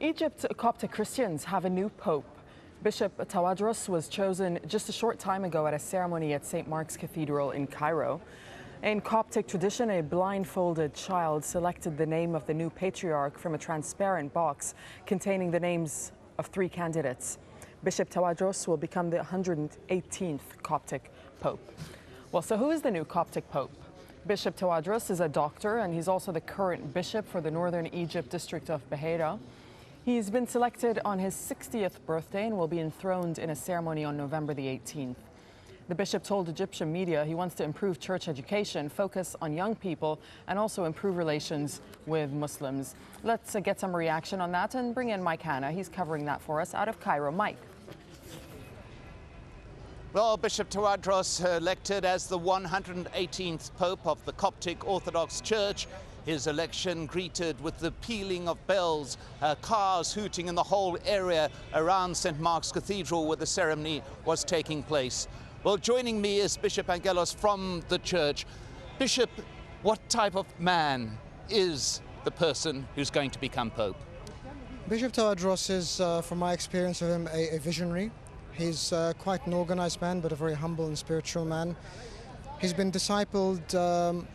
Egypt's Coptic Christians have a new pope. Bishop Tawadros was chosen just a short time ago at a ceremony at St. Mark's Cathedral in Cairo. In Coptic tradition, a blindfolded child selected the name of the new patriarch from a transparent box containing the names of 3 candidates. Bishop Tawadros will become the 118th Coptic pope. Well, so who is the new Coptic pope? Bishop Tawadros is a doctor, and he's also the current bishop for the northern Egypt district of Beheira. He's been selected on his 60th birthday and will be enthroned in a ceremony on November the 18th. The bishop told Egyptian media he wants to improve church education, focus on young people, and also improve relations with Muslims. Let's get some reaction on that and bring in Mike Hanna. He's covering that for us out of Cairo. Mike. Well, Bishop Tawadros elected as the 118th Pope of the Coptic Orthodox Church. His election greeted with the pealing of bells, cars hooting in the whole area around St. Mark's Cathedral where the ceremony was taking place. Well, joining me is Bishop Angaelos from the church. Bishop, what type of man is the person who's going to become Pope? Bishop Tawadros is, from my experience of him, a visionary. He's quite an organized man, but a very humble and spiritual man. He's been discipled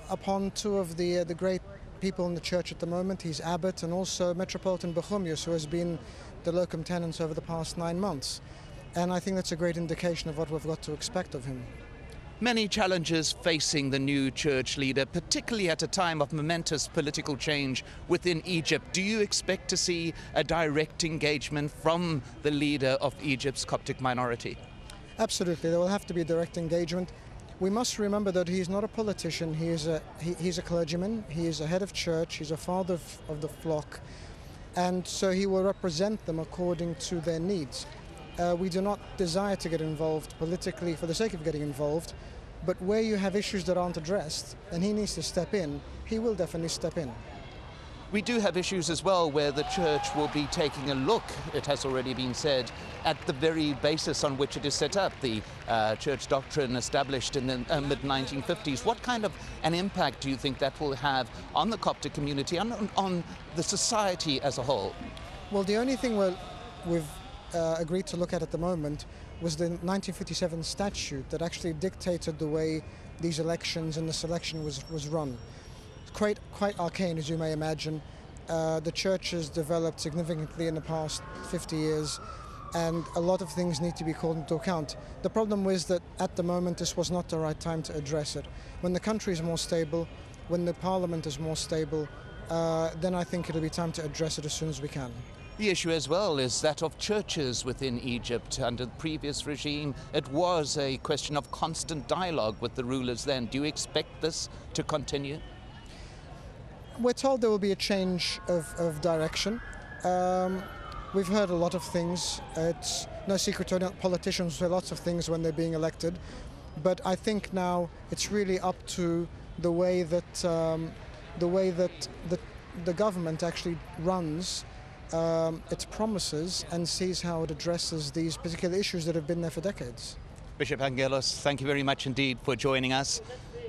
upon 2 of the great people in the church at the moment. He's abbot and also Metropolitan Bochumius, who has been the locum tenens over the past 9 months. And I think that's a great indication of what we've got to expect of him. Many challenges facing the new church leader, particularly at a time of momentous political change within Egypt. Do you expect to see a direct engagement from the leader of Egypt's Coptic minority? Absolutely, there will have to be direct engagement. We must remember that he's not a politician, he's a clergyman, he is a head of church, he's a father of the flock, and so he will represent them according to their needs. We do not desire to get involved politically for the sake of getting involved, but where you have issues that aren't addressed and he needs to step in, he will definitely step in. We do have issues as well where the church will be taking a look, it has already been said, at the very basis on which it is set up, the church doctrine established in the mid-1950s. What kind of an impact do you think that will have on the Coptic community and on the society as a whole? Well, the only thing we've agreed to look at the moment was the 1957 statute that actually dictated the way these elections and the selection was run. It's quite arcane, as you may imagine. The church has developed significantly in the past 50 years, and a lot of things need to be called into account. The problem was that at the moment this was not the right time to address it. When the country is more stable, when the parliament is more stable, then I think it'll be time to address it as soon as we can. The issue as well is that of churches within Egypt. Under the previous regime, it was a question of constant dialogue with the rulers then. Do you expect this to continue? We're told there will be a change of direction. We've heard a lot of things. It's no secret to politicians say lots of things when they're being elected, but I think now it's really up to the way that the government actually runs its promises and sees how it addresses these particular issues that have been there for decades. Bishop Angaelos, thank you very much indeed for joining us.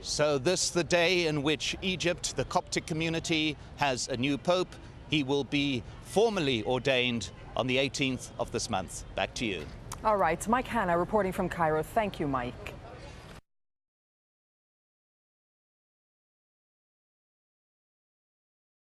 So this the day in which Egypt, the Coptic community, has a new pope. He will be formally ordained on the 18th of this month. Back to you. All right, Mike Hanna reporting from Cairo. Thank you, Mike.